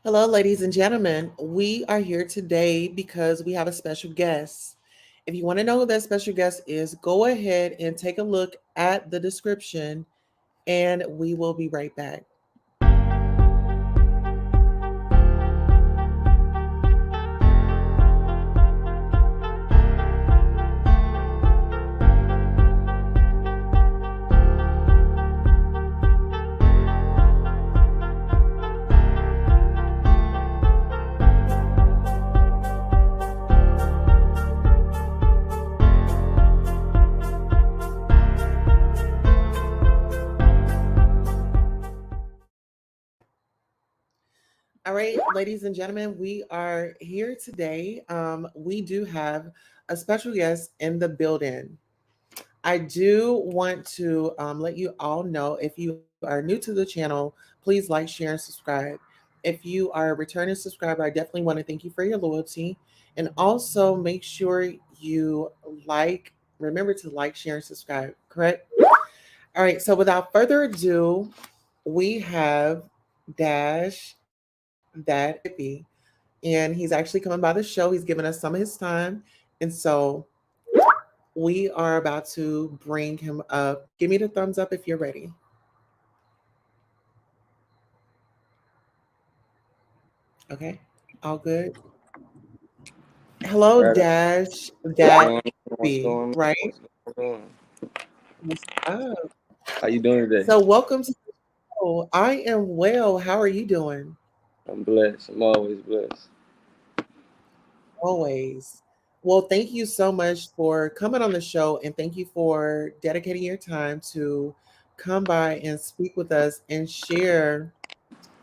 Hello, ladies and gentlemen. We are here today because we have a special guest. If you want to know who that special guest is, go ahead and take a look at the description, and we will be right back. All right, ladies and gentlemen, we are here today. We do have a special guest in the building. I do want to let you all know if you are new to the channel, please like, share, and subscribe. If you are a returning subscriber, I definitely want to thank you for your loyalty. And also make sure you remember to like, share, and subscribe, correct? All right, so without further ado, we have Dash ThatHippie. And he's actually coming by the show. He's given us some of his time. And so we are about to bring him up. Give me the thumbs up if you're ready. Okay, all good. Hello, Right. Dash, What's that going on? What's be going on? right. What's going on? What's up? How you doing today? So, welcome to the show. I am well. How are you doing? I'm blessed. I'm always blessed. Always. Well, thank you so much for coming on the show, and thank you for dedicating your time to come by and speak with us and share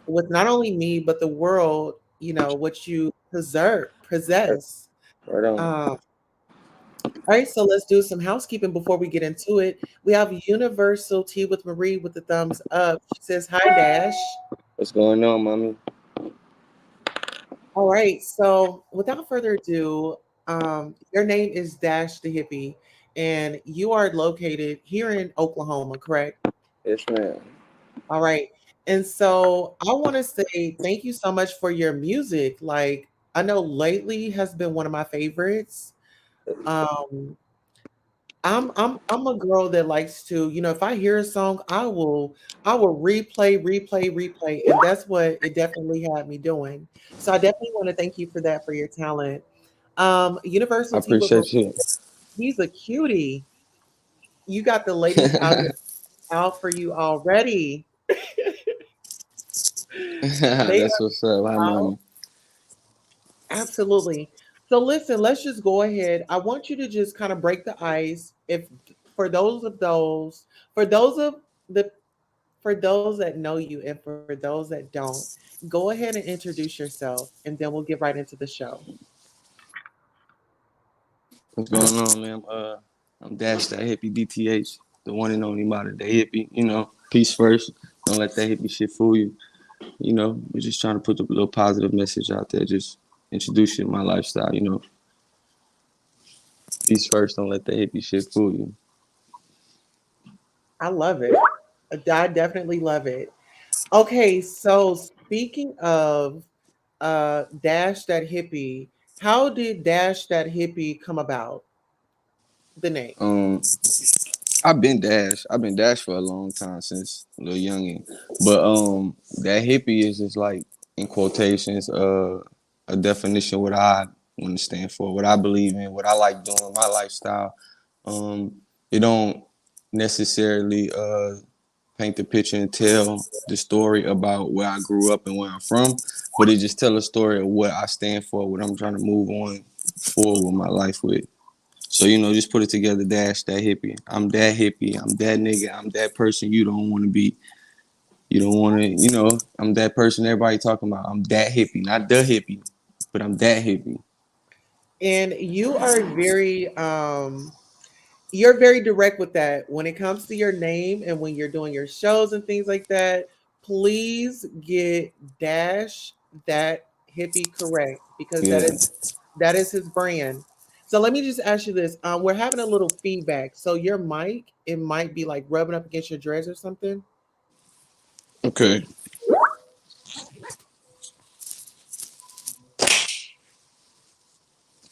with not only me but the world. What you Right, possess. right on. Um, All right, so let's do some housekeeping before we get into it. We have Universal Tea with Marie with the thumbs up. She says, "Hi, Dash." What's going on, mommy? All right, so without further ado, your name is Dash the Hippie, and you are located here in Oklahoma, correct? Yes, ma'am. All right, and so I want to say thank you so much for your music. Like, I know lately has been one of my favorites. Um, I'm a girl that likes to, if I hear a song, I will replay, and that's what it definitely had me doing. So I definitely want to thank you for that, for your talent. I Universal T with Marie, appreciate you. he's a cutie. You got the ladies out here out for you already. They That's what's up. Hi, are out. mommy. Absolutely. So listen, let's just go ahead. I want you to just kind of break the ice. If for those of the for those that know you and for those that don't, go ahead and introduce yourself and then we'll get right into the show. What's going on, ma'am? I'm Dash that hippie DTH, the one and only modern day hippie. Peace first. Don't let that hippie shit fool you. We're just trying to put a little positive message out there. Just introduce you to my lifestyle. Peace first. Don't let that hippie shit fool you. I love it. I definitely love it. Okay, so speaking of Dash That Hippie, how did Dash That Hippie come about? The name. Um, I've been Dash. I've been Dash for a long time since a little youngin. But that hippie is just like in quotations, a definition of what I want to stand for, what I believe in, what I like doing, my lifestyle. Um, it don't necessarily paint the picture and tell the story about where I grew up and where I'm from, but it just tell a story of what I stand for, what I'm trying to move on forward with my life with. So, just put it together, Dash that hippie. I'm that hippie. I'm that nigga. I'm that person you don't want to be. You don't want to, I'm that person everybody talking about. I'm that hippie, not the hippie, but I'm that hippie. And you're very direct with that when it comes to your name and when you're doing your shows and things like that. Please get Dash that hippie correct because that Yeah. is that is his brand. So let me just ask you this: we're having a little feedback, so your mic it might be like rubbing up against your dreads or something. Okay.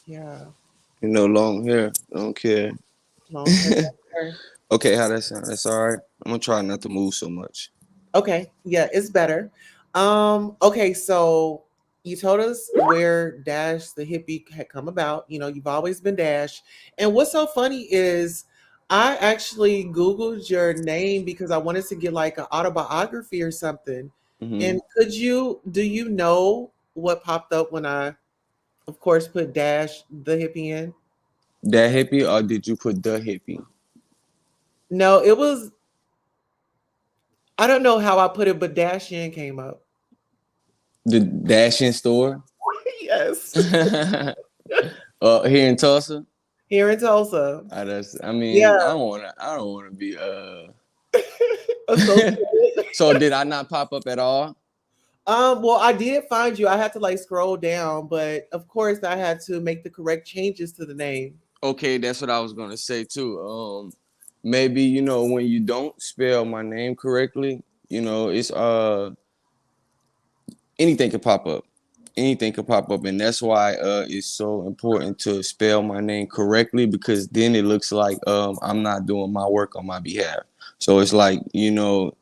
Yeah. Long hair. Don't care. Long hair. Long hair. Okay, how that sound? That's all right. I'm gonna try not to move so much. Okay, yeah, it's better. Okay, so you told us where Dash the hippie had come about. You know, you've always been Dash. And what's so funny is I actually Googled your name because I wanted to get like an autobiography or something. Hmm. And do you know what popped up when I, of course, put Dash the hippie in? That hippie, or did you put the hippie? No, it was, I don't know how I put it, but Dash in came up. The Dashing store. Yes. Here in Tulsa. Here in Tulsa. That's. I Yeah. mean, I don't wanna. I don't wanna be. Associated. So did I not pop up at all? Well, I did find you. I had to like scroll down, but of course I had to make the correct changes to the name. Okay, that's what I was gonna say too. Maybe when you don't spell my name correctly, it's anything could pop up. Anything could pop up, and that's why it's so important to spell my name correctly, because then it looks like I'm not doing my work on my behalf. So it's like, the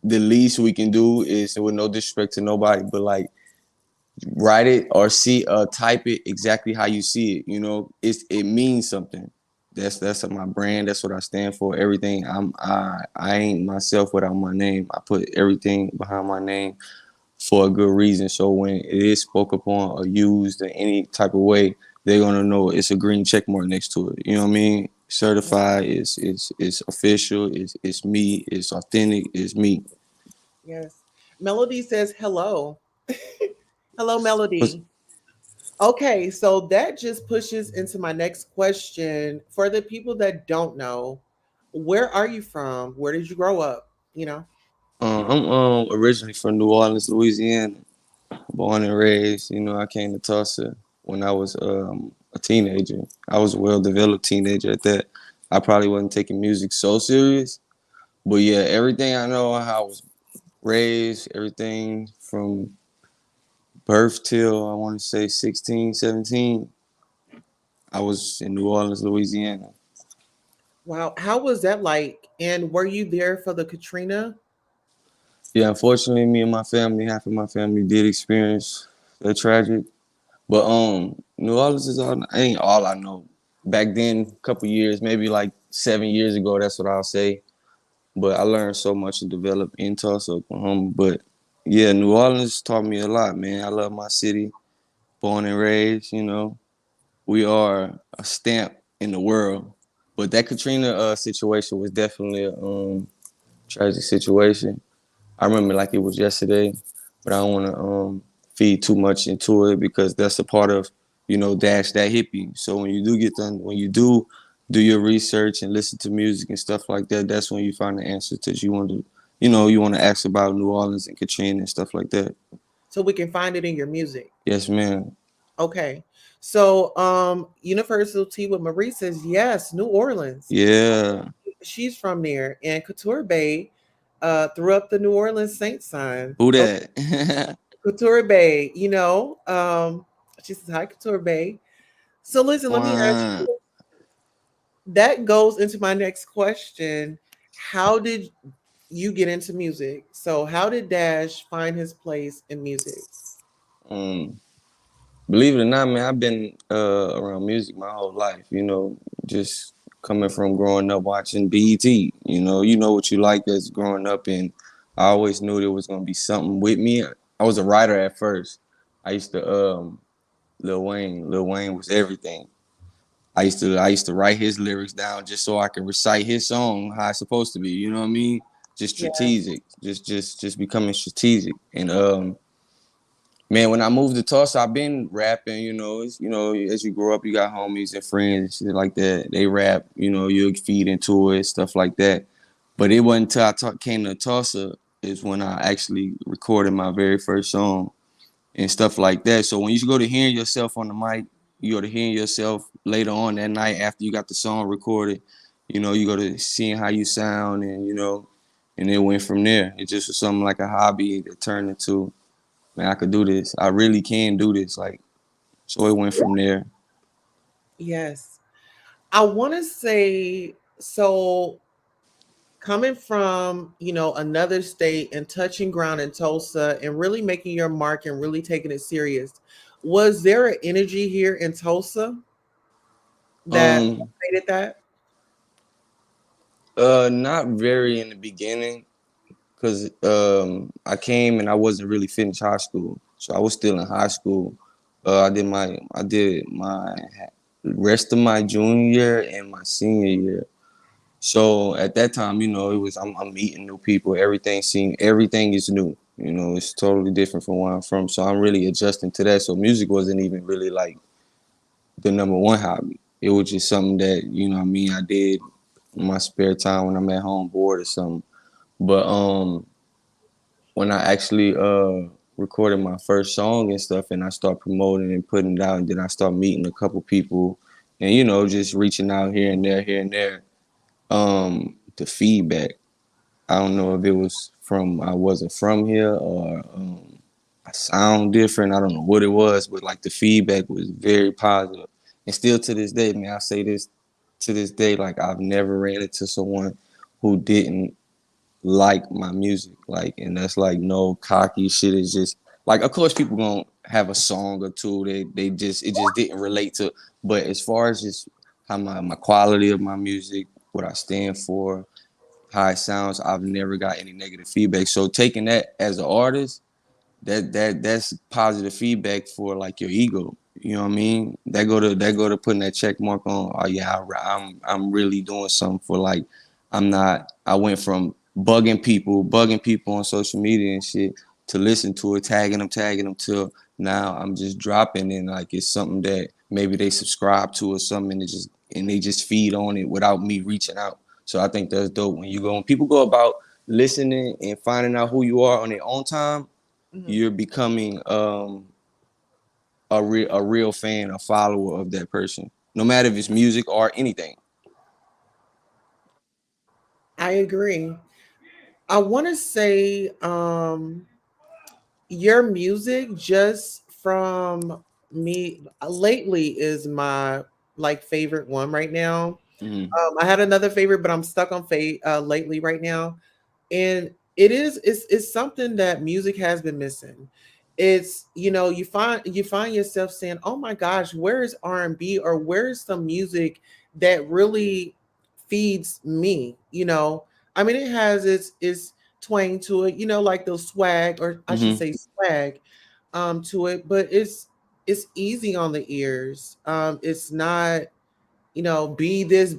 least we can do is, with no disrespect to nobody, but like, write it or type it exactly how you see it. It means something. That's my brand. That's what I stand for. Everything. I ain't myself without my name. I put everything behind my name for a good reason. So when it is spoke upon or used in any type of way, they're gonna know it's a green check mark next to it. You know what I mean? Certified is official. It's me. It's authentic. It's me. Yes. Melody says hello. Hello, What's Melody. Okay, so that just pushes into my next question. For the people that don't know, where are you from? Where did you grow up? You know? I'm originally from New Orleans, Louisiana. Born and raised. I came to Tulsa when I was a teenager. I was a well developed teenager at that. I probably wasn't taking music so serious, but yeah, everything I know, how I was raised, everything from birth till I want to say 16, 17, I was in New Orleans, Louisiana. Wow. How was that like? And were you there for the Katrina? Yeah, unfortunately, me and my family, half of my family did experience the tragic. But New Orleans ain't all I know. Back then, a couple years, maybe like 7 years ago, that's what I'll say. But I learned so much and developed in Tulsa, Oklahoma. But yeah, New Orleans taught me a lot, man. I love my city, born and raised. We are a stamp in the world. But that Katrina situation was definitely a tragic situation. I remember like it was yesterday, but I don't want to feed too much into it, because that's a part of Dash That Hippie. So when you do your research and listen to music and stuff like that, that's when you find the answers that you want to ask about New Orleans and Katrina and stuff like that. So we can find it in your music. Yes, ma'am. Okay. So Universal T with Marie says, yes, New Orleans. Yeah. She's from there. And Couture Bay threw up the New Orleans Saints sign. Who Okay, that? Couture Bay, she says, hi, Couture Bay. So listen, let me ask Wow. you, that goes into my next question. How did you get into music? So how did Dash find his place in music? Um, Believe it or not, man, I've been around music my whole life. Just coming from growing up watching BET. You know what you like as growing up, and I always knew there was gonna be something with me. I was a writer at first. I used to Lil Wayne. Lil Wayne was everything. I used to write his lyrics down just so I could recite his song how it's supposed to be. You know what I mean? Just Yeah. strategic. Just becoming strategic. And man, when I moved to Tulsa, I've been rapping. As you grow up, you got homies and friends and shit like that. They rap. You feed into it, stuff like that. But it wasn't until came to Tulsa is when I actually recorded my very first song and stuff like that. So when you go to hearing yourself on the mic, you go to hearing yourself later on that night after you got the song recorded. You go to seeing how you sound, and it went from there. It just was something like a hobby that turned into, man, I could do this. I really can do this. Like, So it went from there. Yes. I want to say, so coming from, another state and touching ground in Tulsa and really making your mark and really taking it serious, was there an energy here in Tulsa that Um, made it that? not very in the beginning, cause I came and I wasn't really finished high school, so I was still in high school. I did my rest of my junior year and my senior year. So at that time, it was I'm meeting new people. Everything is new. It's totally different from where I'm from. So I'm really adjusting to that. So music wasn't even really like the number one hobby. It was just something that, what I mean, I did in my spare time when I'm at home bored or something. But when I actually recorded my first song and stuff and I start promoting and putting it out, and then I start meeting a couple people and just reaching out here and there, the feedback. I don't know if it was from I wasn't from here or I sound different. I don't know what it was, but like the feedback was very positive. And still to this day, man, I say this to this day, like I've never ran into someone who didn't like my music. Like, and that's like no cocky shit. It's just like, of course, people gonna have a song or two. They just it just didn't relate to. But as far as just how my quality of my music, what I stand for, how it sounds, I've never got any negative feedback. So taking that as an artist, that's positive feedback for like your ego. You know what I mean? That go to putting that check mark on. Oh yeah, I'm really doing something for like I'm not. I went from bugging people on social media and shit to listen to it, tagging them till now I'm just dropping and like it's something that maybe they subscribe to or something and they just feed on it without me reaching out. So I think that's dope when people go about listening and finding out who you are on their own time, Mhm. you're becoming a real fan, a follower of that person, no matter if it's music or anything. I agree. I want to say your music just from me lately is my like favorite one right now. Mm-hmm. I had another favorite, but I'm stuck on lately right now, and it's something that music has been missing. It's you find yourself saying, "Oh my gosh, where is R&B or where is some music that really feeds me?" I mean, it has its twang to it, like those swag, or I should Mm-hmm. say swag, to it, but it's easy on the ears. It's not, be this,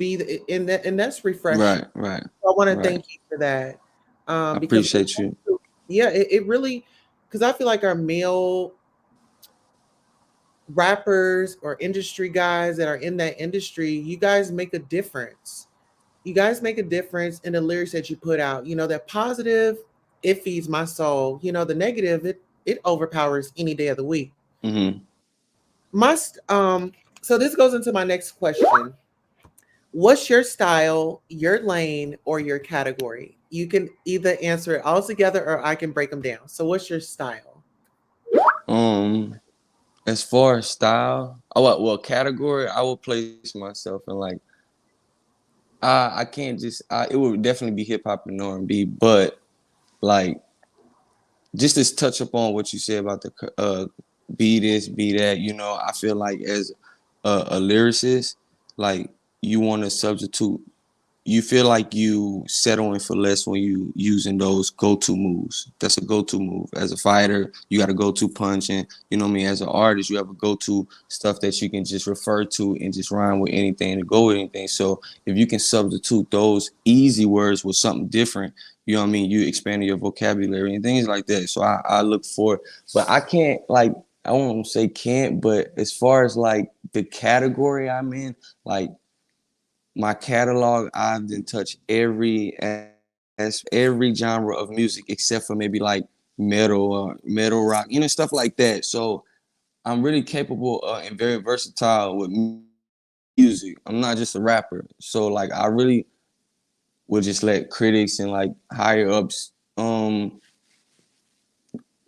and that's refreshing. Right, right, So I want to right. thank you for that, I because appreciate you. yeah, it really, because I feel like our male rappers or industry guys that are in that industry, you guys make a difference. You guys make a difference in the lyrics that you put out. That positive, it feeds my soul. The negative, it overpowers any day of the week. Mm-hmm. Must So this goes into my next question. What's your style, your lane, or your category? You can either answer it all together or I can break them down. So what's your style? Um, as far as style, well, category, I would place myself in like I can't just it would definitely be hip hop and R&B, but like just to touch upon what you said about the be this, be that, I feel like as a lyricist, like you want to substitute you feel like you settling for less when you using those go-to moves. That's a go-to move. As a fighter, you got a go-to punch, and you know what I mean. As an artist, you have a go-to stuff that you can just refer to and just rhyme with anything and go with anything. So if you can substitute those easy words with something different, you know what I mean. You expanding your vocabulary and things like that. So I look for, but I can't like I won't say can't, but as far as like the category I'm in, like my catalog, I've done touch every genre of music except for maybe like metal or metal rock, stuff like that. So I'm really capable and very versatile with music. I'm not just a rapper. So like I really would just let critics and like higher ups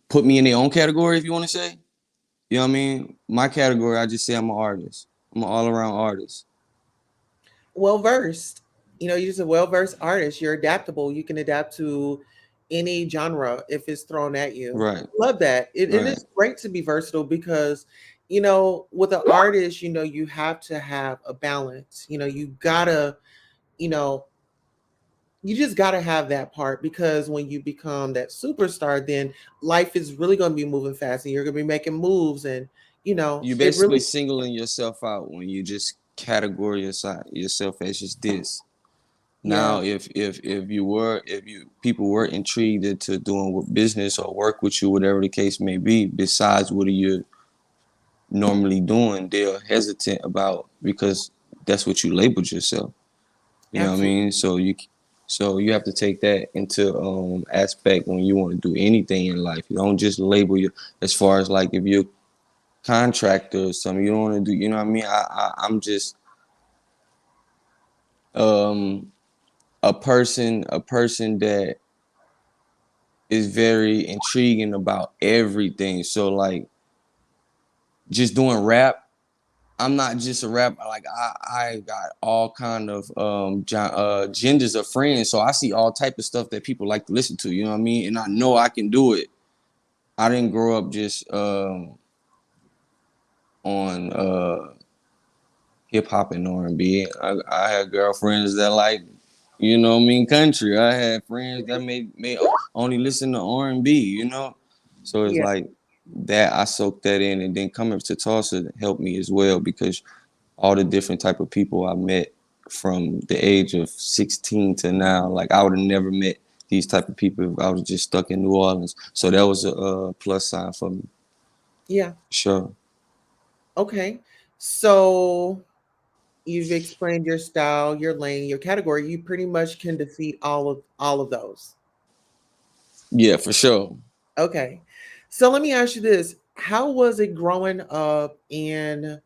put me in their own category if you want to say. You know what I mean? My category, I just say I'm an artist. I'm an all around artist. Well versed. You're just a well versed artist. You're adaptable. You can adapt to any genre if it's thrown at you. Right, Love that. And right. it's great to be versatile because, with an artist, you have to have a balance. You know, you just gotta have that part because when you become that superstar, then life is really gonna be moving fast and you're gonna be making moves and You it basically really singling yourself out when you just category yourself as just this. yeah, Now, if you people were intrigued into doing business or work with you, whatever the case may be, besides what you're normally doing, they're hesitant about because that's what you labeled yourself. You know what I absolutely. mean? So you have to take that into aspect when you want to do anything in life. You don't just label you as far as like if you're a contractor or something, you don't want to do. You know what I mean? I'm just um a person that is very intriguing about everything. So like just doing rap, I'm not just a rapper. Like I got all kind of genders of friends, so I see all type of stuff that people like to listen to. You know what I mean? And I know I can do it. I didn't grow up just on hip hop and R&B. I had girlfriends that like, you know what I mean, country. I had friends that may only listen to R&B. You know, so it's Yeah, like that. I soaked that in, and then coming to Tulsa helped me as well because all the different type of people I met from the age of 16 to now. Like I would have never met these type of people if I was just stuck in New Orleans. So that was a plus sign for me, yeah. sure. Okay. So you've explained your style, your lane, your category. You pretty much can defeat all of those. Yeah, for sure. Okay. So let me ask you this. How was it growing up and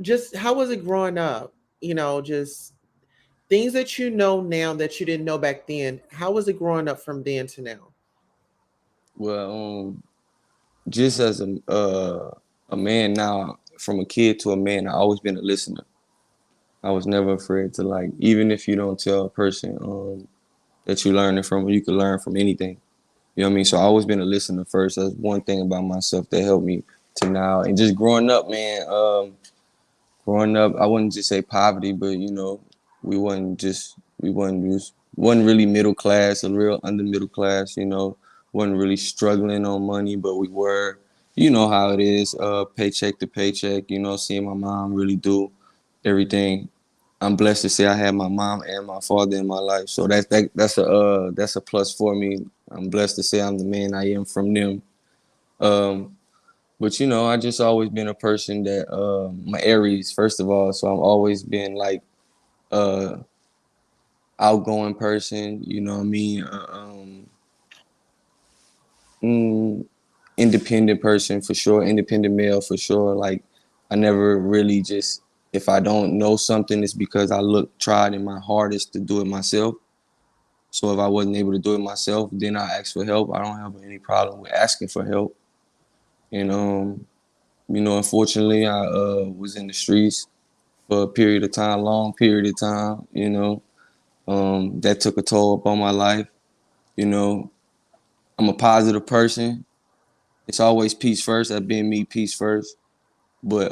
just how was it growing up? Just things that you know now that you didn't know back then. How was it growing up from then to now? Well, just as a man now, from a kid to a man, I always been a listener. I was never afraid to like, even if you don't tell a person that you're learning from, you can learn from anything. You know what I mean? So I always been a listener first. That's one thing about myself that helped me to now. And just growing up, man. Growing up, I wouldn't just say poverty, but we wasn't really middle class, a real under middle class. Wasn't really struggling on money, but we were. You know how it is, paycheck to paycheck. Seeing my mom really do everything. I'm blessed to say I had my mom and my father in my life, so that's a plus for me. I'm blessed to say I'm the man I am from them. Um, but I just always been a person that my Aries, first of all, so I've always been like uh outgoing person, you know what I mean? Mm, independent person for sure, independent male for sure. Like I never really just if I don't know something, it's because tried in my hardest to do it myself. So if I wasn't able to do it myself, then I ask for help. I don't have any problem with asking for help. And unfortunately I was in the streets for a period of time, long period of time, that took a toll upon my life. You know, I'm a positive person. It's always peace first. I've been me, peace first. But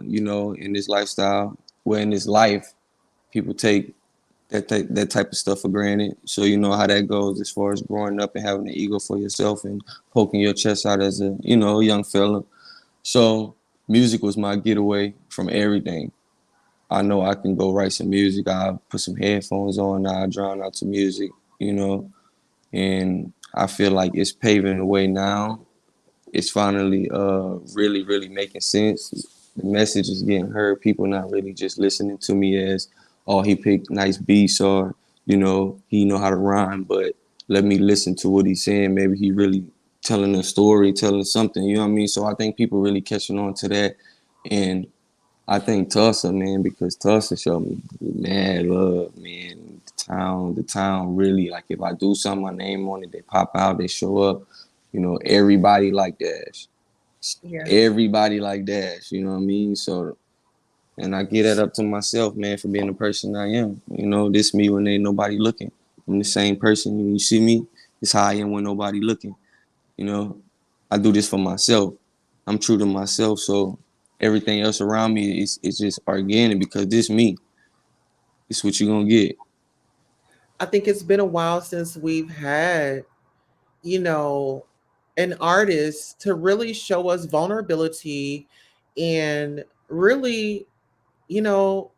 in this lifestyle, in this life, people take that type of stuff for granted. So you know how that goes as far as growing up and having an ego for yourself and poking your chest out as a young fella. So music was my getaway from everything. I know I can go write some music. I put some headphones on. I drown out to music, you know, and I feel like it's paving the way now. It's finally really, really making sense. The message is getting heard. People not really just listening to me as, oh, he picked nice beats or, he know how to rhyme, but let me listen to what he's saying. Maybe he really telling a story, telling something, you know what I mean? So I think people really catching on to that. And I think Tulsa, man, because Tulsa showed me mad love, man. The town really like if I do something, my name on it, they pop out, they show up. Everybody like Dash. Yeah. Everybody like Dash, you know what I mean? So, and I get that up to myself, man, for being the person I am. You know, this me when ain't nobody looking. I'm the same person. When you see me, it's how I am when nobody looking. You know, I do this for myself. I'm true to myself. So everything else around me is just organic because this me. It's what you gonna get. I think it's been a while since we've had, you know, an artist to really show us vulnerability and really, you know,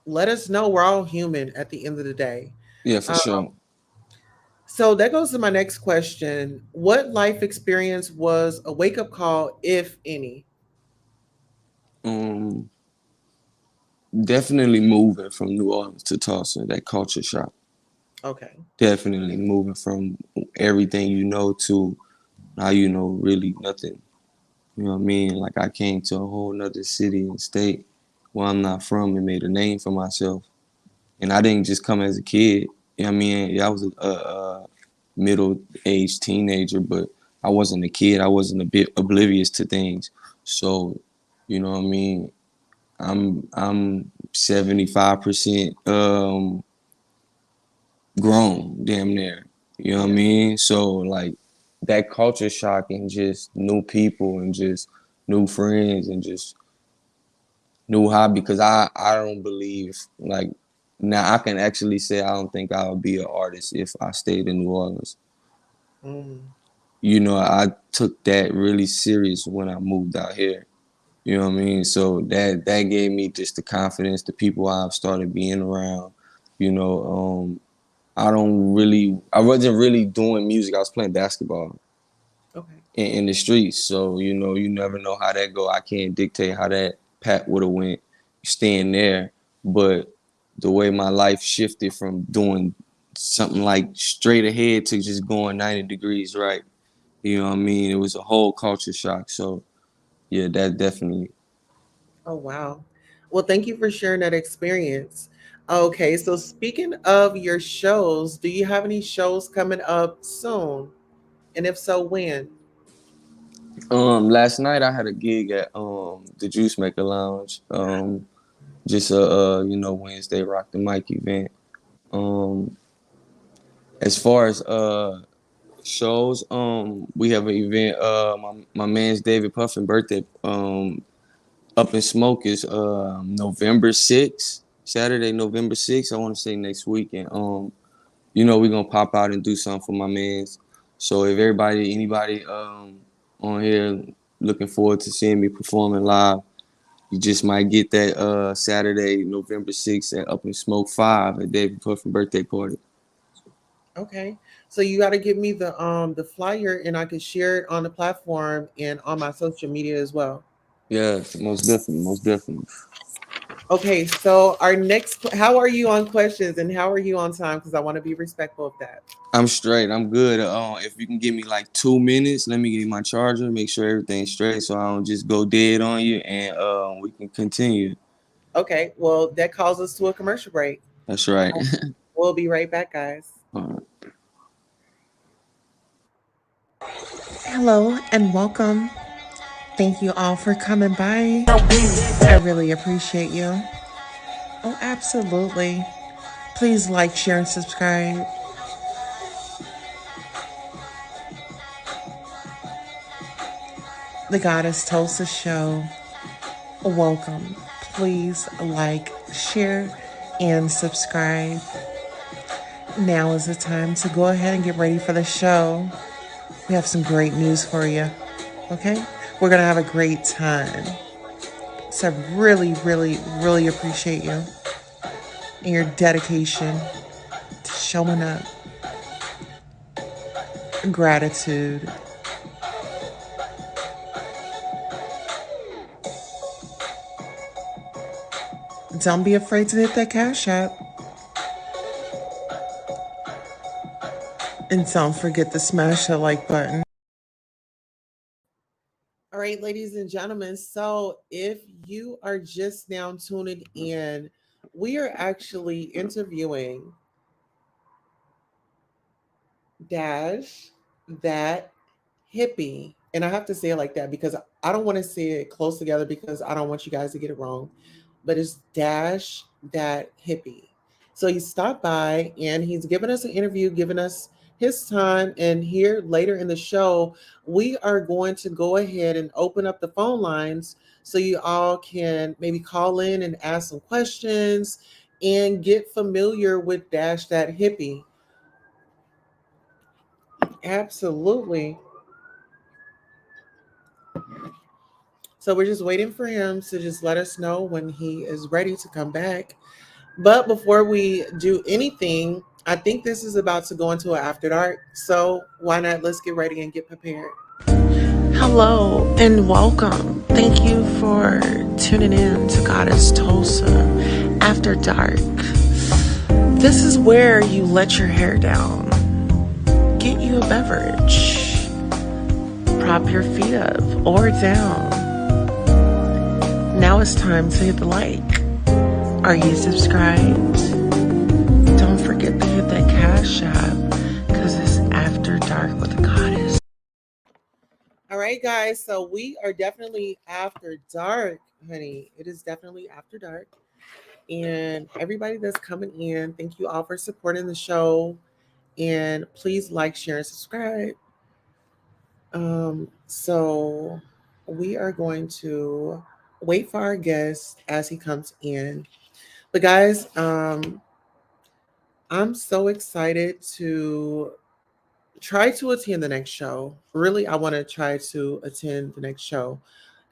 let us know we're all human at the end of the day. Yeah, for Um, sure. so that goes to my next question. What life experience was a wake up call, if any? Um, Definitely moving from New Orleans to Tulsa, that culture shock. Okay. Definitely moving from everything you know to now you know really nothing. You know what I mean? Like I came to a whole nother city and state where I'm not from and made a name for myself. And I didn't just come as a kid. You know what I mean? Yeah, I was a middle-aged teenager, but I wasn't a kid. I wasn't a bit oblivious to things. So, you know what I mean? I'm 75% grown, damn near. You know what I Yeah. mean? So like that culture shock and just new people and just new friends and just new hobby because I don't believe like now I can actually say I don't think I would be an artist if I stayed in New Orleans. Mm, You know, I took that really serious when I moved out here. You know what I mean? So that gave me just the confidence, the people I've started being around. You know, I wasn't really doing music. I was playing basketball okay. in the streets. So, you know, you never know how that go. I can't dictate how that pat would have went staying there. But the way my life shifted from doing something like straight ahead to just going 90 degrees right. You know what I mean? It was a whole culture shock. So yeah, that definitely. Oh, wow. Well, thank you for sharing that experience. Okay, so speaking of your shows, do you have any shows coming up soon? And if so, when? Last night I had a gig at the Juice Maker Lounge. Just a you know, Wednesday Rock the Mic event. Um as far as shows, we have an event, my man's David Puffin birthday, Up in Smoke is November 6th, Saturday, November 6th. I want to say next week. And you know, we're gonna pop out and do something for my man's. So if anybody on here looking forward to seeing me performing live, you just might get that Saturday, November 6th at Up in Smoke 5 at David Puffin birthday party. Okay. So you got to give me the flyer and I can share it on the platform and on my social media as well. Yes, most definitely, most definitely. Okay, so our next how are you on questions and how are you on time because I want to be respectful of that. I'm straight. I'm good. If you can give me like 2 minutes, let me get my charger, make sure everything's straight, so I don't just go dead on you, and we can continue. Okay, well, that calls us to a commercial break. That's right. We'll be right back, guys. All right. Hello and welcome. Thank you all for coming by. I really appreciate you. Oh, absolutely. Please like, share, and subscribe. The Goddess Tulsa Show. Welcome. Please like, share, and subscribe. Now is the time to go ahead and get ready for the show. We have some great news for you. Okay? We're going to have a great time. So I really, really, really appreciate you and your dedication to showing up. Gratitude. Don't be afraid to hit that cash app. And don't forget to smash that like button. All right, ladies and gentlemen. So if you are just now tuning in, we are actually interviewing Dash That Hippie. and I have to say it like that because I don't want to say it close together because I don't want you guys to get it wrong. But it's Dash That Hippie. So he stopped by and he's given us an interview, giving us his time. And here later in the show, we are going to go ahead and open up the phone lines so you all can maybe call in and ask some questions and get familiar with Dash That Hippie. Absolutely. So we're just waiting for him to just let us know when he is ready to come back. But before we do anything, I think this is about to go into an after dark. So why not? Let's get ready and get prepared. Hello and welcome. Thank you for tuning in to Goddess Tulsa After Dark. This is where you let your hair down, get you a beverage, prop your feet up or down. Now it's time to hit the like. Are you subscribed? Don't forget to hit that cash app because it's After Dark with a Goddess. All right, guys. So we are definitely after dark, honey. It is definitely after dark. And everybody that's coming in, thank you all for supporting the show. And please like, share, and subscribe. So we are going to wait for our guest as he comes in. But guys, I'm so excited to try to attend the next show. Really, I want to try to attend the next show.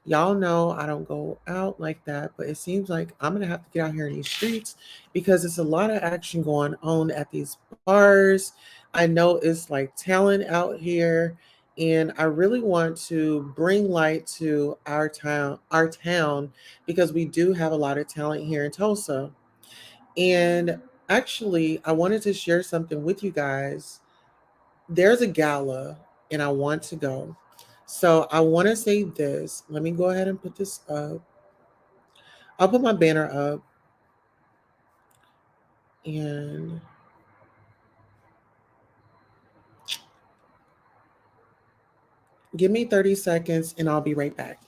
Y'all know I don't go out like that, but it seems like I'm gonna have to get out here in these streets because it's a lot of action going on at these bars. I know it's like talent out here, and I really want to bring light to our town, because we do have a lot of talent here in Tulsa. And actually, I wanted to share something with you guys. There's a gala, and I want to go. So I want to say this. Let me go ahead and put this up. I'll put my banner up and give me 30 seconds and I'll be right back.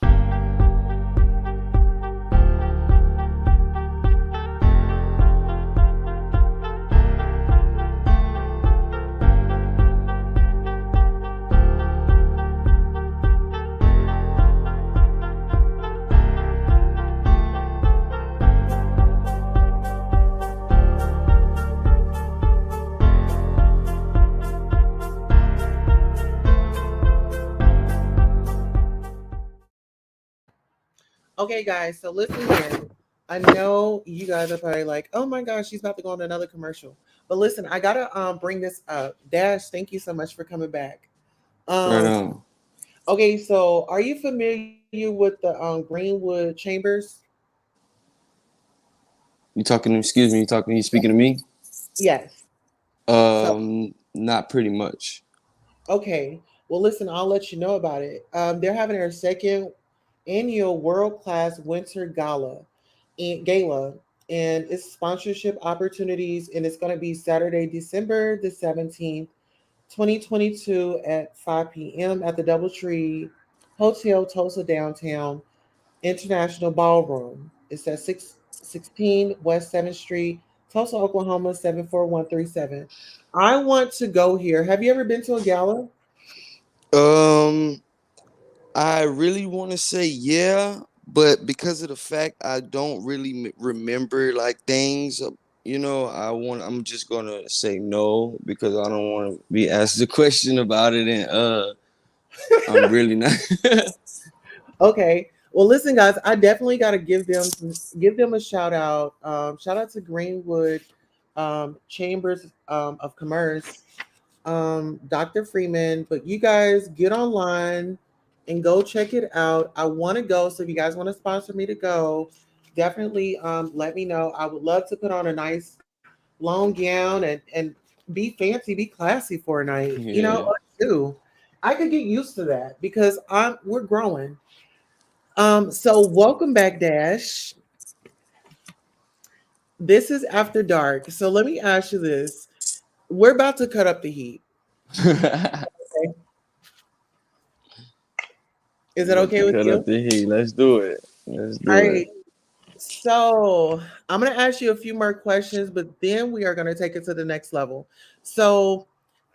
Okay, guys, so listen here. I know you guys are probably like, oh my gosh, she's about to go on another commercial. But listen, I gotta bring this up. Dash, thank you so much for coming back. Right Um, on. okay, so are you familiar with the Greenwood Chambers? You talking? Excuse me. You talking? You speaking to me? Yes. So Not pretty much. okay. Well, listen, I'll let you know about it. They're having their second annual World Class Winter Gala, and it's sponsorship opportunities, and it's going to be Saturday, December the 17th, 2022 at 5 p.m. at the DoubleTree Hotel, Tulsa Downtown International Ballroom. It's at 616 West 7th Street, Tulsa, Oklahoma 74137. I want to go here. Have you ever been to a gala? Um, I really want to say yeah, but because of the fact I don't really remember like things, I'm just gonna say no because I don't want to be asked a question about it, and I'm really not. Okay. Well, listen, guys, I definitely got to give them a shout out. Shout out to Greenwood Chambers of Commerce, Dr. Freeman. But you guys get online and go check it out. I want to go, so if you guys want to sponsor me to go, definitely let me know. I would love to put on a nice long gown and be fancy, be classy for a night. Yeah. Or two. I could get used to that because we're growing. So welcome back, Dash. This is After Dark. So let me ask you this. We're about to cut up the heat. Okay? Is I'm it about okay to with cut up you? the heat. Let's do it. Let's All do it. right. So I'm going to ask you a few more questions, but then we are going to take it to the next level. So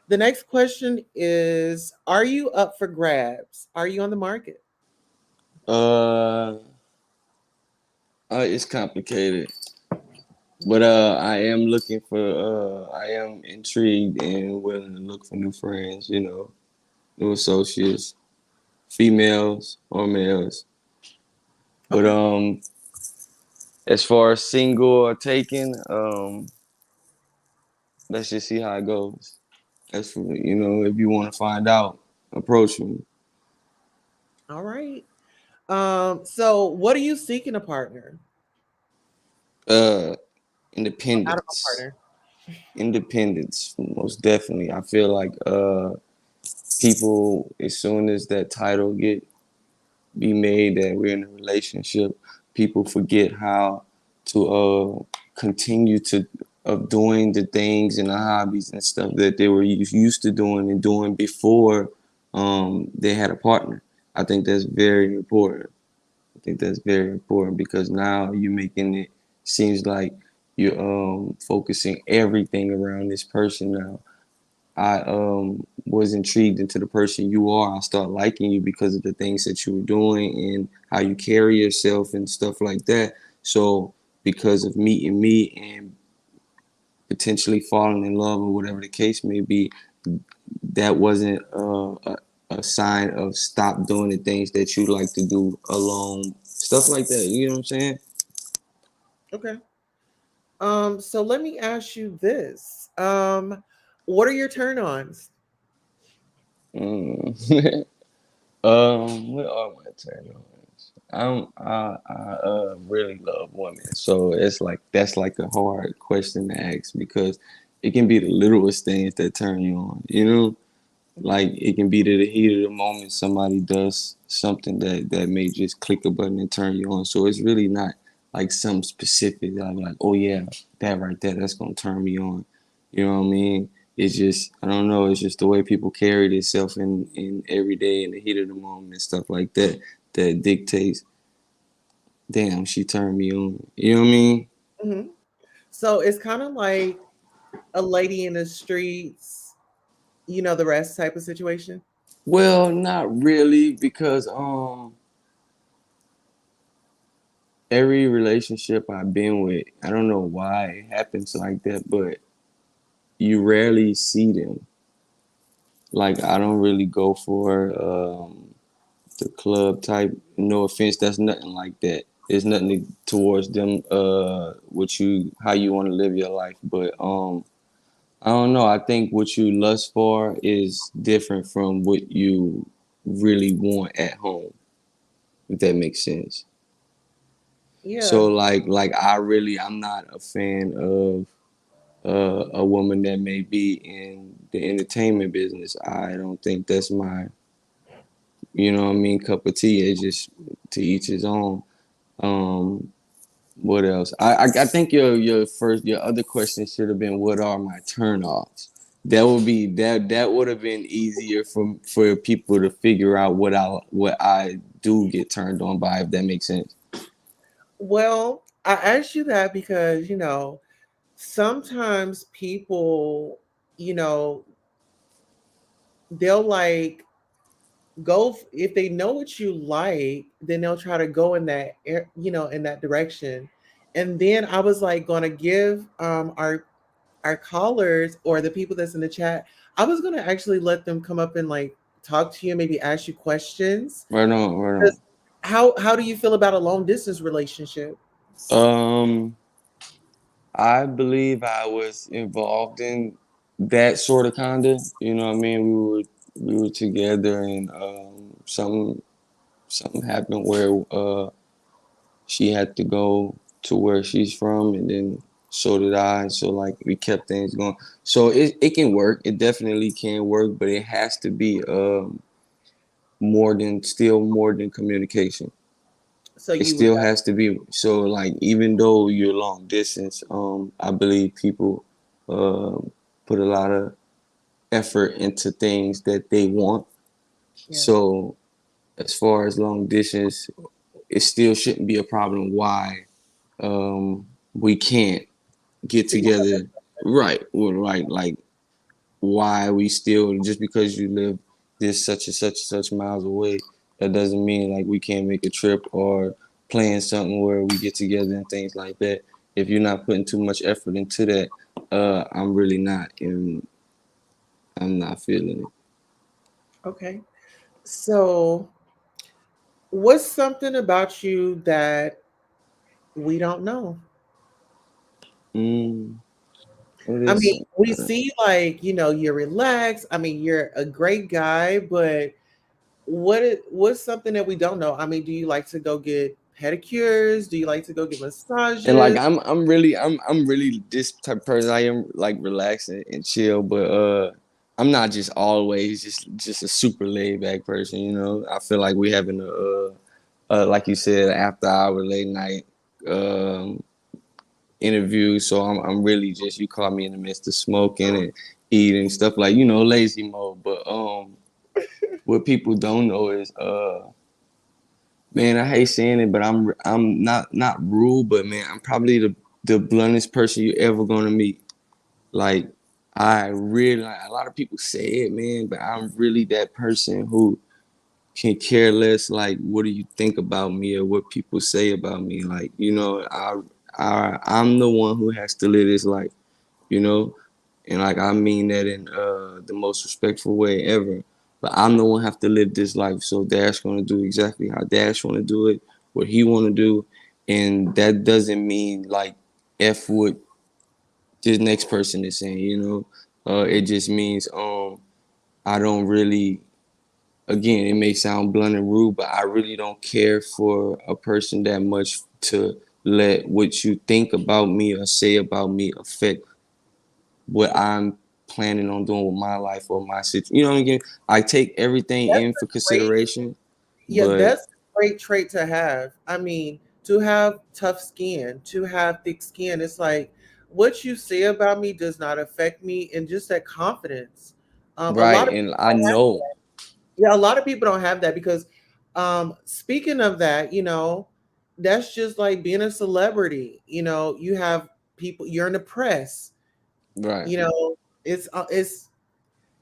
the next question is, are you up for grabs? Are you on the market? Uh, it's complicated, but I am looking for. I am intrigued and willing to look for new friends. You know, new associates, females or males. But Okay. as far as single or taken, let's just see how it goes. That's for you know, if you want to find out, approach me. All right. So what are you seeking a partner? Uh, Out of a independence, partner. independence, most definitely. I feel like people, as soon as that title get be made that we're in a relationship, people forget how to continue to of doing the things and the hobbies and stuff that they were used to doing and doing before they had a partner. I think that's very important. I think that's very important because now you're making it seems like you're focusing everything around this person now. I was intrigued into the person you are. I start liking you because of the things that you were doing and how you carry yourself and stuff like that. So because of meeting me and potentially falling in love or whatever the case may be, that wasn't a sign of stop doing the things that you like to do alone. Stuff like that. You know what I'm saying? Okay. So let me ask you this. What are your turn-ons? Mm. What are my turn ons? I really love women, so it's like that's like a hard question to ask because it can be the littlest things that turn you on. You know, Mhm. like it can be to the heat of the moment somebody does something that may just click a button and turn you on. So it's really not like something specific that I'm like, oh yeah, that right there, that's gonna turn me on. You know what I mean? It's just I don't know. It's just the way people carry themselves in every day in the heat of the moment and stuff like that that dictates. Damn, she turned me on. You know what I mean? Mhm. So it's kind of like a lady in the streets, you know, the rest type of situation. Well, not really because every relationship I've been with, I don't know why it happens like that, but you rarely see them. Like I don't really go for the club type. No offense, that's nothing like that. There's nothing towards them. What you how you want to live your life, but I don't know. I think what you lust for is different from what you really want at home. If that makes sense. So Yeah. I'm not a fan of a woman that may be in the entertainment business. I don't think that's my, you know what I mean, cup of tea. It's just to each his own. Um, what else? I think your other question should have been what are my turnoffs? That would have been easier for people to figure out what I do get turned on by, if that makes sense. Well, I asked you that because, you know, sometimes people, you know, they'll like if they know what you like, then they'll try to go in you know, in that direction. And then I was like going to give our callers or the people that's in the chat, I was going to actually let them come up and like talk to you, maybe ask you questions. Right on, right 'Cause how do you feel about a long distance relationship? on. I believe I was involved in that sort of kinda. You know what I mean? We were together and something happened where she had to go to where she's from and then so did I. So like we kept things going. So it can work. It definitely can work, but it has to be more than communication. So It you would still has to be so like even though you're long distance, I believe people put a lot of effort into things that they want. yeah. So as far as long distance, it still shouldn't be a problem. Why we can't get See each other. together? Right, well, right. Like why we still just because you live this such and such and such miles away, that doesn't mean like we can't make a trip or plan something where we get together and things like that. If you're not putting too much effort into that, I'm really not, and I'm not feeling it. Okay. So, what's something about you that we don't know? Mm, what I is mean, we see like, you're relaxed. I mean, you're a great guy, but what's something that we don't know? I mean, do you like to go get pedicures? Do you like to go get and like massages? I'm really this type of person. I am like relaxed and chill, but I'm not just always just a super laid back person. You know, I feel like we having like you said, after hour late night um interview. So I'm really just, you caught me in the midst of smoking and eating stuff, like, lazy mode. But what people don't know is man, I hate saying it, but I'm not rude, but man, I'm probably the bluntest person you ever gonna meet. Like I really, like, a lot of people say it, man, but I'm really that person who can care less like what do you think about me or what people say about me. Like, I'm the one who has to live this life, you know? And like I mean that in the most respectful way ever. But I'm the one have to live this life. So Dash gonna do exactly how Dash wanna do it, what he wanna do. And that doesn't mean like F what this next person is saying, you know? It just means I don't really, again, it may sound blunt and rude, but I really don't care for a person that much to let what you think about me or say about me affect what I'm planning on doing with my life or my situation. You know what I mean? I take everything That's in for a great, consideration, yeah, but that's a great trait to have. I mean, to have tough skin, to have thick skin, it's like what you say about me does not affect me, and just that confidence. A lot right, of and people I don't have, know, yeah, a lot of people don't have that because, speaking of that, that's just like being a celebrity. You have people, you're in the press. right, You know, it's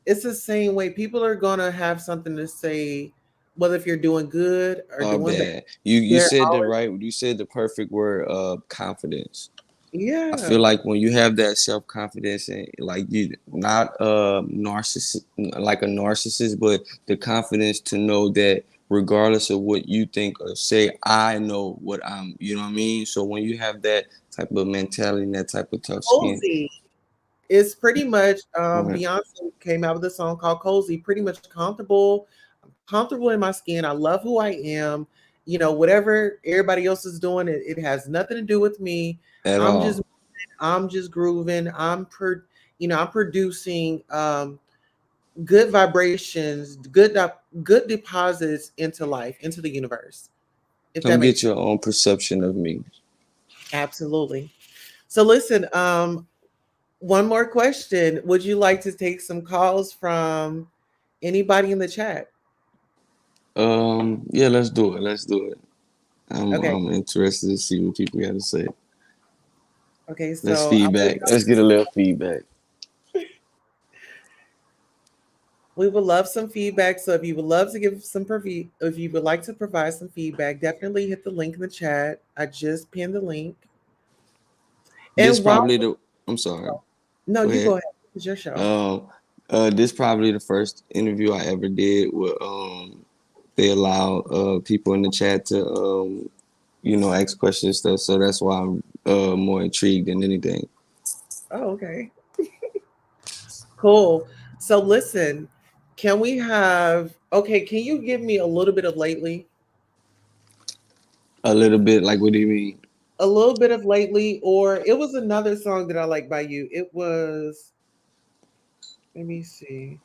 the same way. People are gonna have something to say, whether if you're doing good or or doing bad. bad. You They're said the always, right. You said the perfect word. Confidence. I yeah. feel like when you have that self confidence and like you not narcissist like a narcissist, but the confidence to know that regardless of what you think or say, I know what I'm. You know what I mean? So when you have that type of mentality and that type of tough skin, Cozy. It's pretty much, right, Beyonce came out with a song called Cozy, pretty much comfortable. I'm comfortable in my skin. I love who I am. Whatever everybody else is doing, it has nothing to do with me. at I'm just all. I'm just grooving. I'm producing good vibrations, good deposits into life, into the universe. If Come that get makes sense. your own perception of me. Absolutely. So listen, one more question. Would you like to take some calls from anybody in the chat? Yeah, let's do it. Let's do it. Okay. I'm interested to see what people got to say. Okay. Let's So feedback. Let's get a little feedback. we would love some feedback. So if you would love to give if you would like to provide some feedback, definitely hit the link in the chat. I just pinned the link. This And while probably the. I'm sorry. no, Go you go ahead. ahead. It's your show. Um, this probably the first interview I ever did where they allow people in the chat to ask questions and stuff. So that's why I'm more intrigued than anything. Oh, okay. Cool. So listen, can we have okay, can you give me a little bit of lately? A little bit, like, what do you mean? A little bit of lately, or it was another song that I like by you. It was, let me see.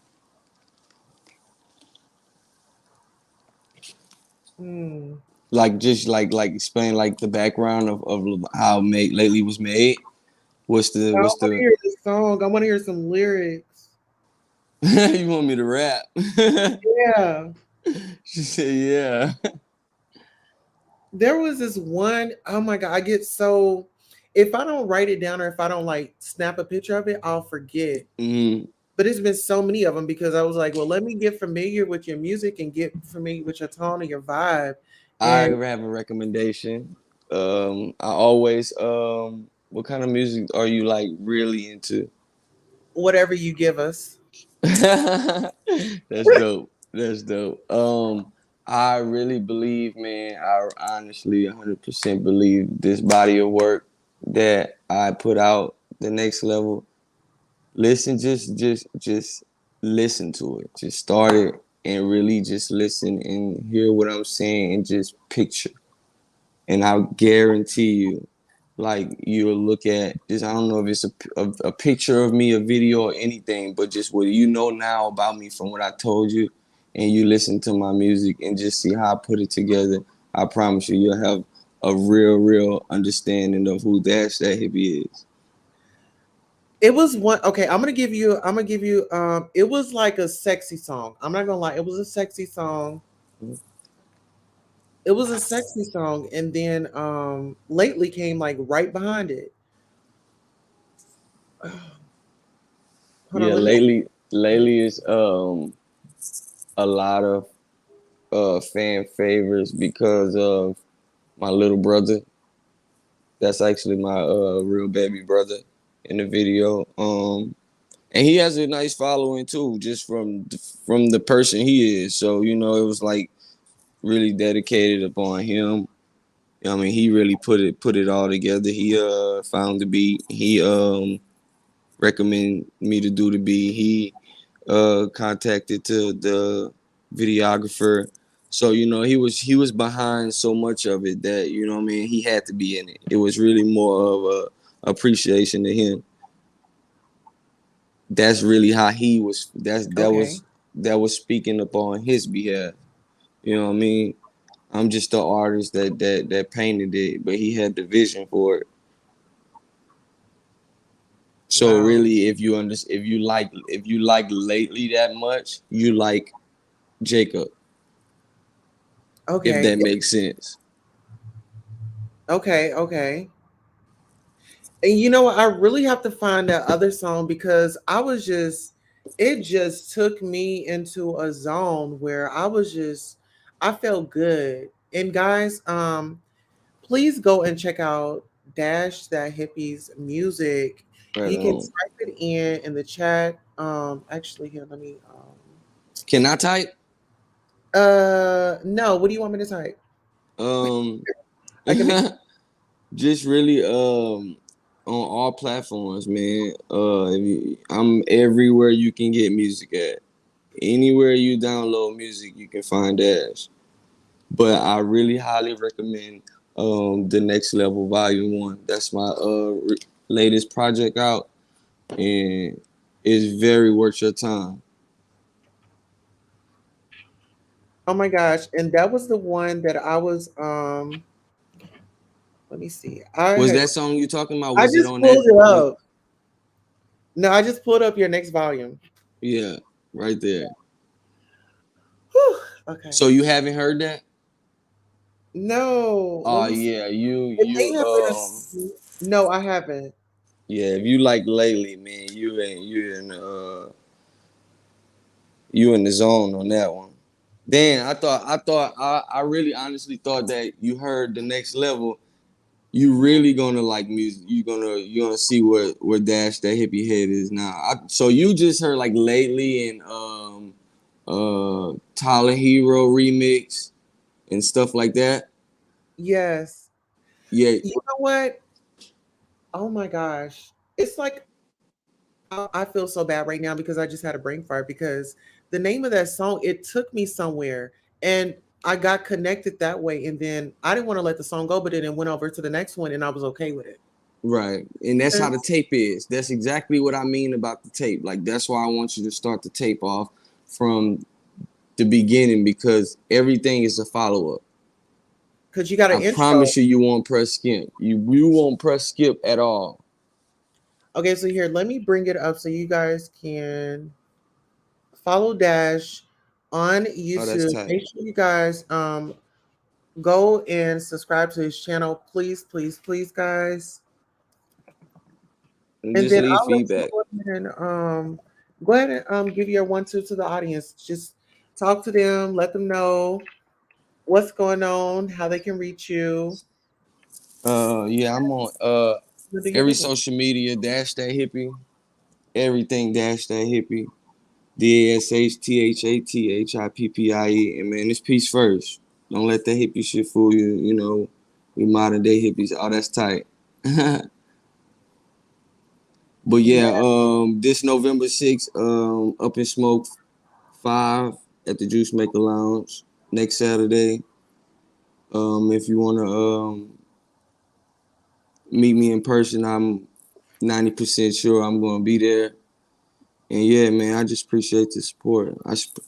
Hmm. Like just like explain like the background of how made lately was made. What's the I don't what's want to the hear the song. I want to hear some lyrics. you want me to rap? Yeah. She said, "Yeah." There was this one, oh my God, I get so, if I don't write it down or if I don't like snap a picture of it, I'll forget. Mhm. But it's been so many of them because I was like, well, let me get familiar with your music and get familiar with your tone and your vibe I and have a recommendation. I always what kind of music are you like really into? whatever you give us. That's dope. That's dope. I really believe, man. I honestly 100% believe this body of work that I put out, the next level. Listen, just listen to it. Just start it and really just listen and hear what I'm saying and just picture. And I guarantee you, like you'll look at this. I don't know if it's a picture of me, a video, or anything, but just what you know now about me from what I told you, and you listen to my music and just see how I put it together. I promise you, you'll have a real understanding of who Dash That Hippie is. It was one, okay, I'm gonna give you it was like a sexy song. I'm not gonna lie, it was a sexy song. It was a sexy song, and then lately came like right behind it. Hold on, Yeah, let me. lately is a lot of fan favorites because of my little brother. That's actually my real baby brother in the video. And he has a nice following too, just from the person he is. So you know, it was like really dedicated upon him. I mean, he really put it all together. He found the beat. He recommended me to do the beat. He contacted to the videographer. So you know he was behind so much of it that you know what I mean he had to be in it. It was really more of a appreciation to him. That's really how he was. Okay. That was speaking upon his behalf. You know what I mean? I'm just the artist that painted it, but he had the vision for it. So Wow. really, if you like lately that much, you like Jacob, if Okay. that makes sense. Okay. Okay. And you know what? I really have to find that other song because it just took me into a zone where I felt good. And guys, please go and check out Dash That Hippie's music. Right You can on. type it in the chat. Actually, here, let me. Can I type? No. What do you want me to type? Um, I can make. just really on all platforms, man. I'm everywhere you can get music at. Anywhere you download music, you can find Dash. But I really highly recommend the Next Level Volume One. That's my latest project out, and it's very worth your time. Oh my gosh! And that was the one that I was. Let me see. Was that song you talking about? I Was it just on that? pulled it Was up. No, I just pulled up your next volume. yeah, right there. Whew, okay. So you haven't heard that? No, let Oh me see. yeah, you It you may have been no, I haven't. yeah. If you like lately, man, you in the zone on that one. Then I really honestly thought that you heard the next level. You really gonna like music. You're gonna see where Dash That Hippie head is now. So you just heard like lately and Tyler Hero remix and stuff like that. Yes. Yeah, You know what? Oh my gosh. It's like I feel so bad right now because I just had a brain fart because the name of that song, it took me somewhere and I got connected that way. And then I didn't want to let the song go, but then it went over to the next one and I was okay with it. right. And that's how the Yes. tape is. That's exactly what I mean about the tape. Like that's why I want you to start the tape off from the beginning because everything is a follow up. Because you got I an intro. promise you, you won't press skip. You won't press skip at all. Okay, so here, let me bring it up so you guys can follow Dash. on Oh, that's YouTube. tight. Make sure you guys go and subscribe to his channel, please, please, please, guys. And And just then leave I'll let you feedback. go ahead and give your 1 2 to the audience. Just talk to them, let them know what's going on, how they can reach you. Yeah, I'm on Do your every business. social media, Dash That Hippie. Everything Dash That Hippie. DASHTHATHIPPIE. And man, this piece first. Don't let that hippie shit fool you. You know, we modern day hippies. Oh, that's tight. But Yeah, yeah, this November 6th, Up in Smoke 5 at the Juice Maker Lounge. Next Saturday. If you wanna meet me in person, I'm 90% sure I'm gonna be there. And yeah, man, I just appreciate the support.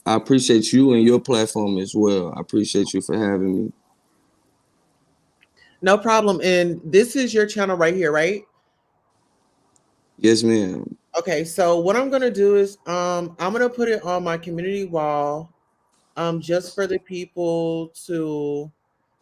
I appreciate you and your platform as well. I appreciate you for having me. no problem. And this is your channel right here, right? Yes, ma'am. Okay, so what I'm gonna do is I'm gonna put it on my community wall just for the people to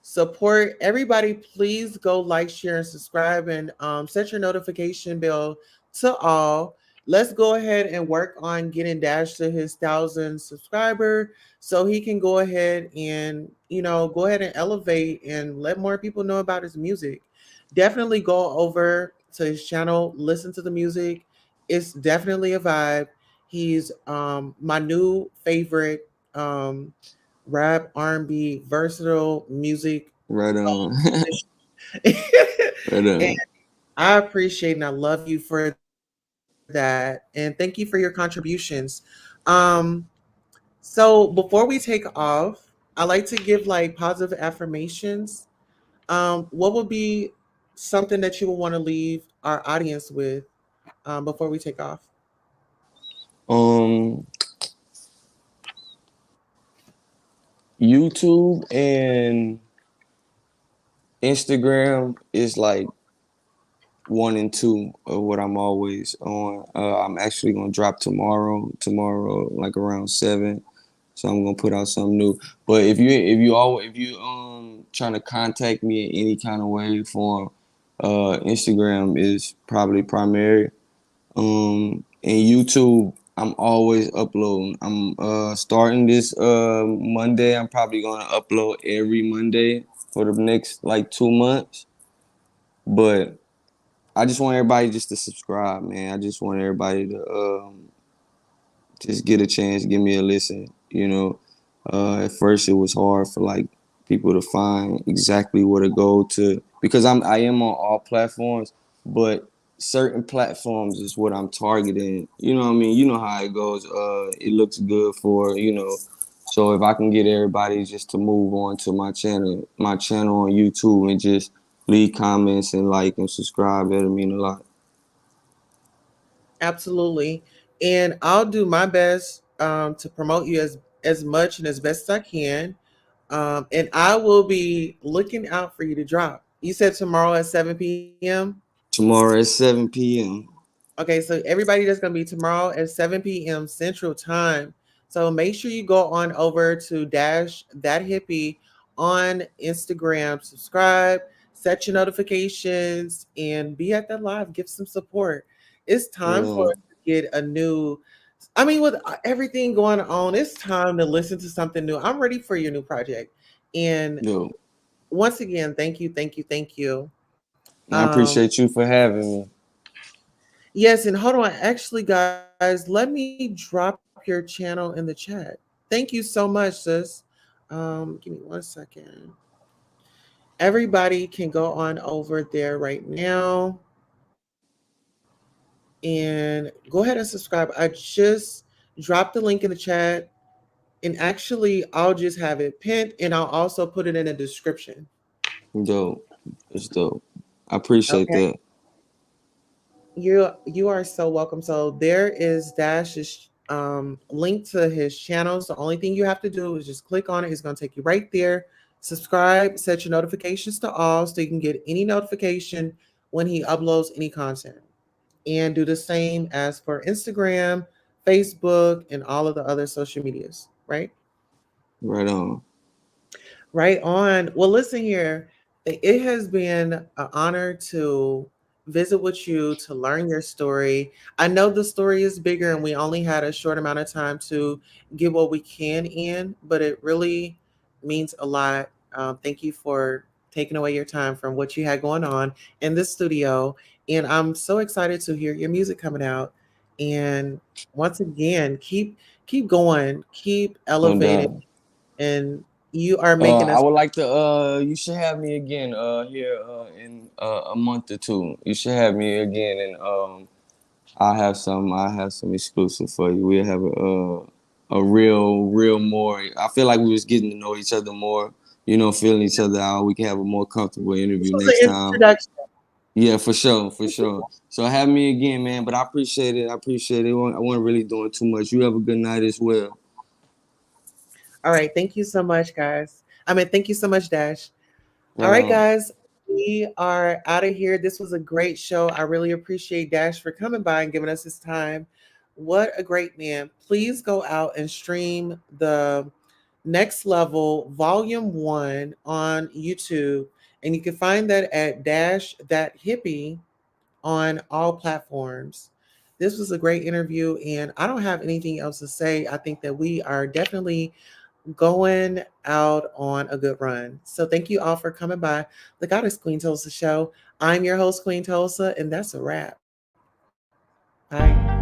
support. Everybody, please go like, share, and subscribe, and set your notification bell to all. Let's go ahead and work on getting Dash to his 1,000 subscriber so he can go ahead and go ahead and elevate and let more people know about his music. Definitely go over to his channel, listen to the music. It's definitely a vibe. He's my new favorite um, rap, R&B, versatile music Right on. musician. Right And on. I appreciate and I love you for that. And thank you for your contributions. Um, so before we take off, I like to give like positive affirmations. What would be something that you would want to leave our audience with before we take off? Um, YouTube and Instagram is like one and two of what I'm always on. I'm actually gonna drop tomorrow, like around 7. So I'm gonna put out something new. But if you trying to contact me in any kind of way, form, Instagram is probably primary. And YouTube, I'm always uploading. I'm starting this Monday. I'm probably gonna upload every Monday for the next like 2 months. But I just want everybody just to subscribe, man. I just want everybody to just get a chance, give me a listen. You know, at first it was hard for like people to find exactly where to go to because I am on all platforms, but certain platforms is what I'm targeting. You know what I mean? You know how it goes. It looks good for So if I can get everybody just to move on to my channel on YouTube and just leave comments and like and subscribe, that'll mean a lot. Absolutely. And I'll do my best to promote you as much and as best as I can. And I will be looking out for you to drop. You said tomorrow at 7 p.m. Tomorrow at 7 p.m. Okay, so everybody that's going to be tomorrow at 7 p.m. Central Time. So make sure you go on over to Dash That Hippie on Instagram, subscribe, set your notifications, and be at that live. Give some support. It's Right time for on. us to get a new. I mean, with everything going on, it's time to listen to something new. I'm ready for your new project. And Yo. once again, thank you, thank you, thank you. And I Um, appreciate you for having me. Yes, and hold on. Actually, guys, let me drop your channel in the chat. Thank you so much, sis. Give me 1 second. Everybody can go on over there right now and go ahead and subscribe. I just dropped the link in the chat, and actually, I'll just have it pinned, and I'll also put it in the description. Dope. It's dope. I appreciate Okay. that. You are so welcome. So there is Dash's link to his channel. So the only thing you have to do is just click on it. It's going to take you right there. Subscribe, set your notifications to all so you can get any notification when he uploads any content. And do the same as for Instagram, Facebook, and all of the other social medias, right? Right on. Right on. Well, listen here. It has been an honor to visit with you, to learn your story. I know the story is bigger and we only had a short amount of time to get what we can in, but it really means a lot. Thank you for taking away your time from what you had going on in the studio. And I'm so excited to hear your music coming out. And once again, keep going, keep No elevating, doubt. and you are making I us. would like to. You should have me again. Here. In a month or two. You should have me again, and I have some. I have some exclusive for you. We'll have a real more. I feel like we was getting to know each other more. You know, feeling each other out. We can have a more comfortable This interview was next an time. introduction. Yeah, for sure, for sure. So have me again, man. But I appreciate it. I appreciate it. I wasn't really doing too much. You have a good night as well. All right. Thank you so much, guys. Thank you so much, Dash. All Right right, on. guys. We are out of here. This was a great show. I really appreciate Dash for coming by and giving us his time. What a great man. Please go out and stream the Next Level Volume 1 on YouTube. And you can find that at Dash ThatHippie on all platforms. This was a great interview, and I don't have anything else to say. I think that we are definitely going out on a good run. So thank you all for coming by the Goddess Queen Tulsa show. I'm your host, Queen Tulsa, and that's a wrap. Bye.